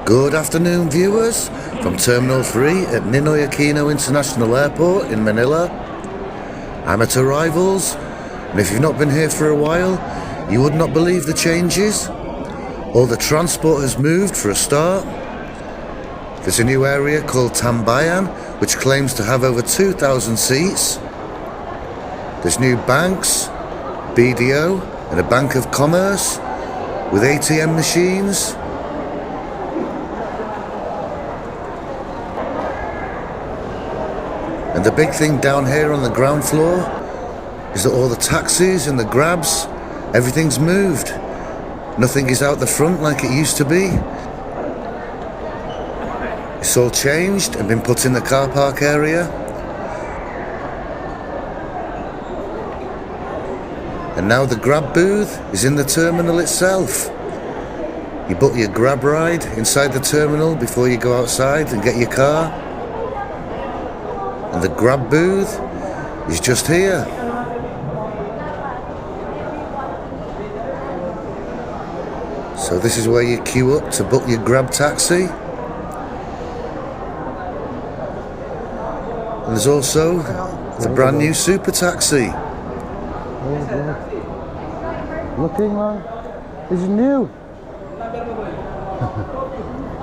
Good afternoon, viewers, from Terminal 3 at NAIA International Airport in Manila. I'm at Arrivals, and if you've not been here for a while, you would not believe the changes. All the transport has moved for a start. There's a new area called Tambayan, which claims to have over 2,000 seats. There's new banks, BDO, and a Bank of Commerce with ATM machines. And the big thing down here on the ground floor is that all the taxis and the grabs, everything's moved. Nothing is out the front like it used to be. It's all changed and been put in the car park area. And now the grab booth is in the terminal itself. You book your grab ride inside the terminal before you go outside and get your car. And the grab booth is just here. So this is where you queue up to book your grab taxi. And there's also the brand new super taxi. Looking like this is new.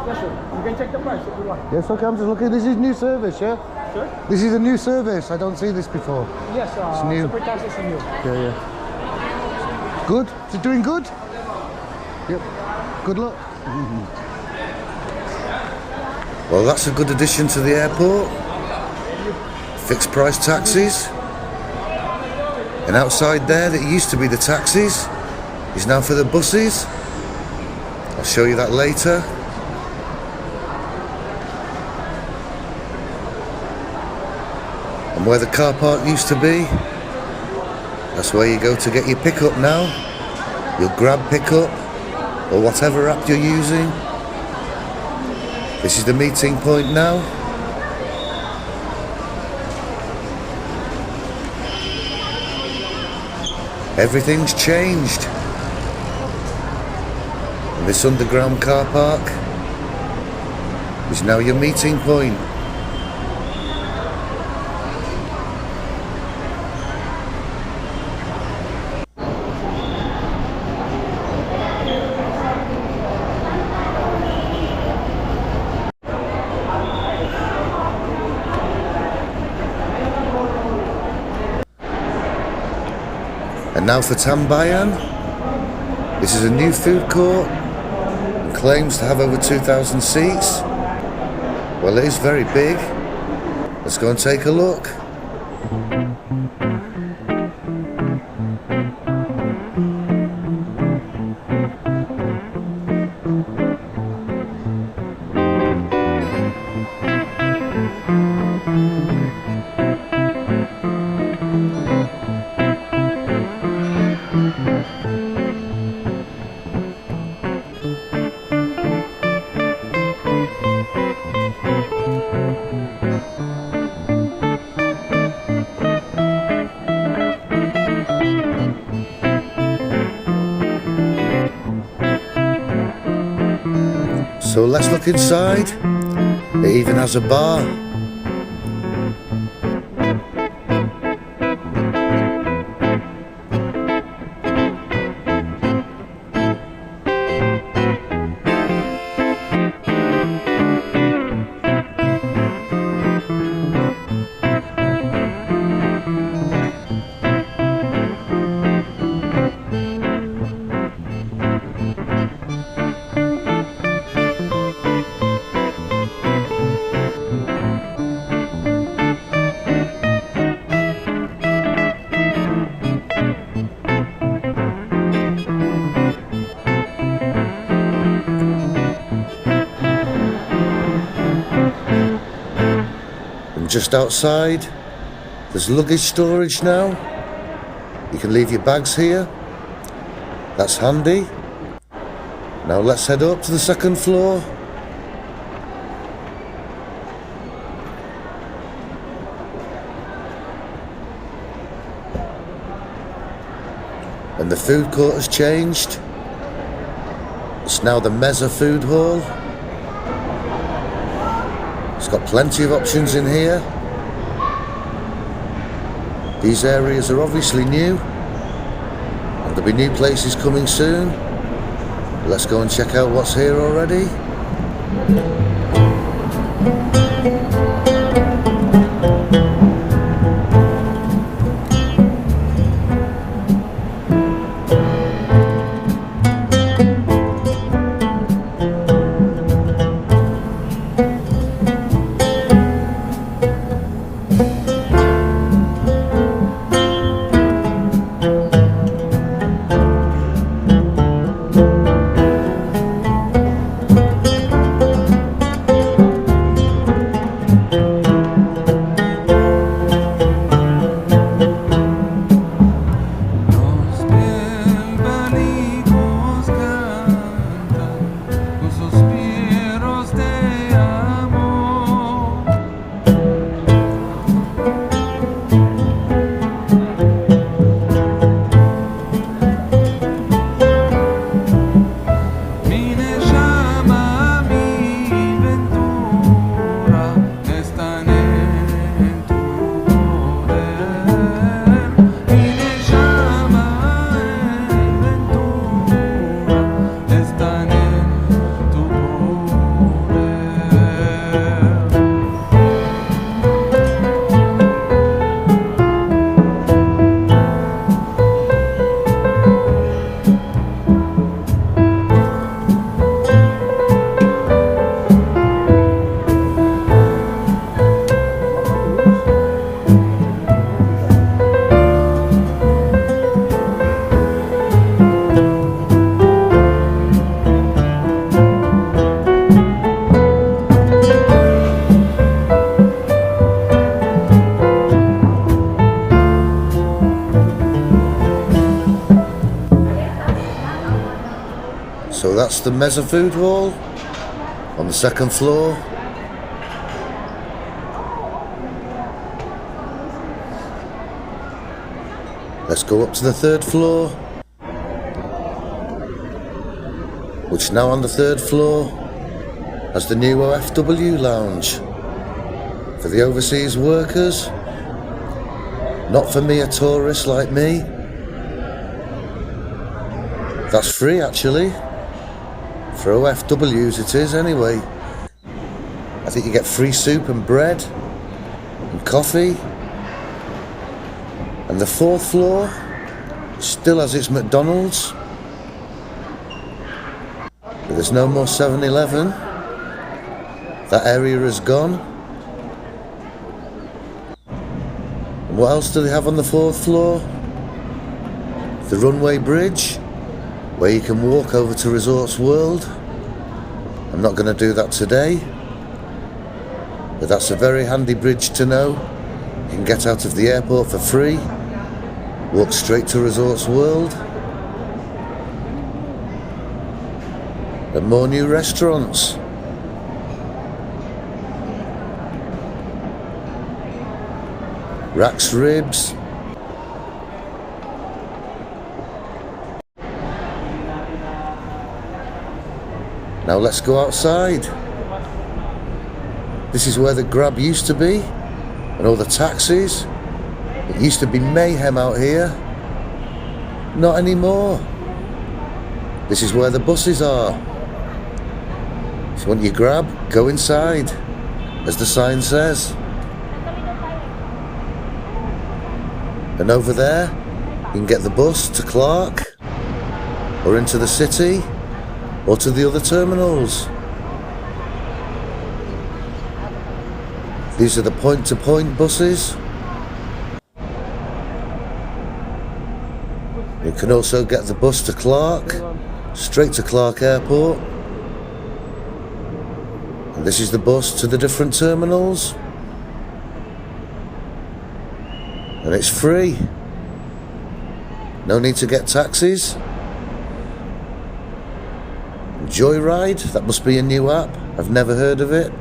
Yes, sir. You can check the price if you want. Yes, okay, I'm just looking. This is new service, yeah? Sure? This is a new service. I don't see this before. Yes, it's new. Super taxi is new. Yeah. Good? Is it doing good? Yep. Good luck. Well, that's a good addition to the airport. Fixed price taxis. And outside there that used to be the taxis is now for the buses. I'll show you that later. And where the car park used to be, that's where you go to get your pickup now. Your grab pickup or whatever app you're using. This is the meeting point now. Everything's changed. And this underground car park is now your meeting point. And now for Tambayan. This is a new food court and claims to have over 2,000 seats. Well, it is very big. Let's go and take a look. So let's look inside. It even has a bar. Just outside, there's luggage storage now. You can leave your bags here. That's handy. Now let's head up to the second floor. And the food court has changed. It's now the Meza Food Hall. It's got plenty of options in here. These areas are obviously new, and there'll be new places coming soon. Let's go and check out what's here already. So that's the Mezza food hall on the second floor. Let's go up to the third floor, which now on the third floor has the new OFW lounge for the overseas workers. Not for mere tourists like me. That's free actually. For OFWs it is anyway. I think you get free soup and bread and coffee. And the fourth floor still has its McDonald's. But there's no more 7-Eleven. That area is gone. And what else do they have on the fourth floor? The runway bridge, where you can walk over to Resorts World. I'm not going to do that today, but that's a very handy bridge to know. You can get out of the airport for free, walk straight to Resorts World. And more new restaurants. Rack's Ribs. Now let's go outside. This is where the Grab used to be, and all the taxis. It used to be mayhem out here. Not anymore. This is where the buses are. If you want your Grab, go inside, as the sign says. And over there, you can get the bus to Clark, or into the city, or to the other terminals. These are the point-to-point buses. You can also get the bus to Clark, straight to Clark Airport. And this is the bus to the different terminals. And it's free. No need to get taxis. Joyride, that must be a new app. I've never heard of it.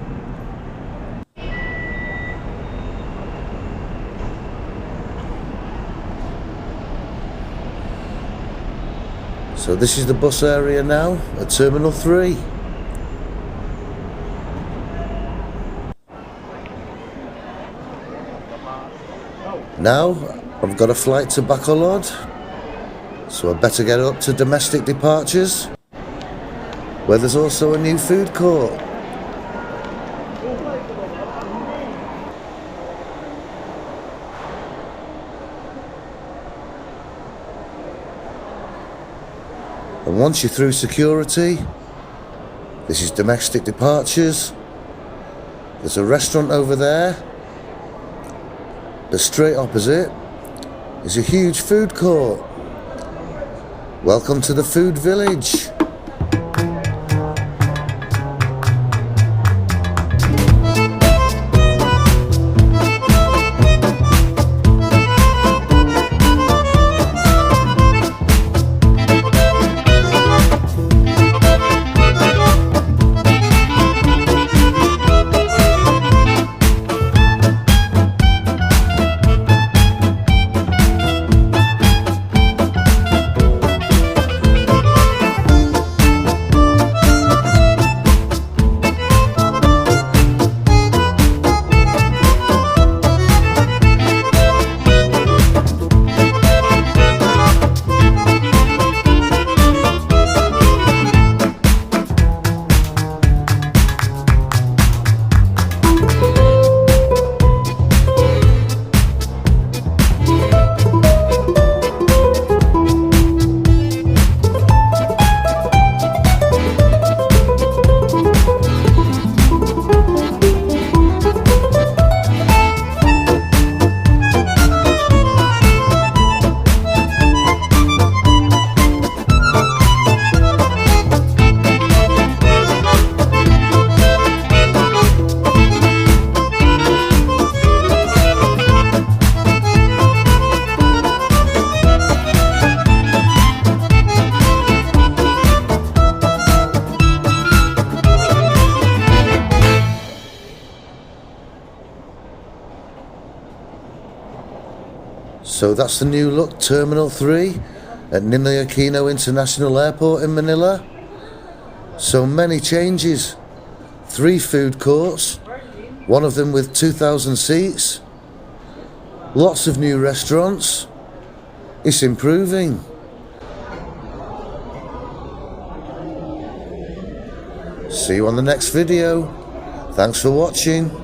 So this is the bus area now at Terminal 3. Now I've got a flight to Bacolod, so I better get up to domestic departures, where there's also a new food court. And once you're through security, this is domestic departures. There's a restaurant over there, but straight opposite is a huge food court. Welcome to the food village. So that's the new look Terminal 3 at NAIA T3 International Airport in Manila. So many changes. 3 food courts, one of them with 2,000 seats. Lots of new restaurants. It's improving. See you on the next video. Thanks for watching.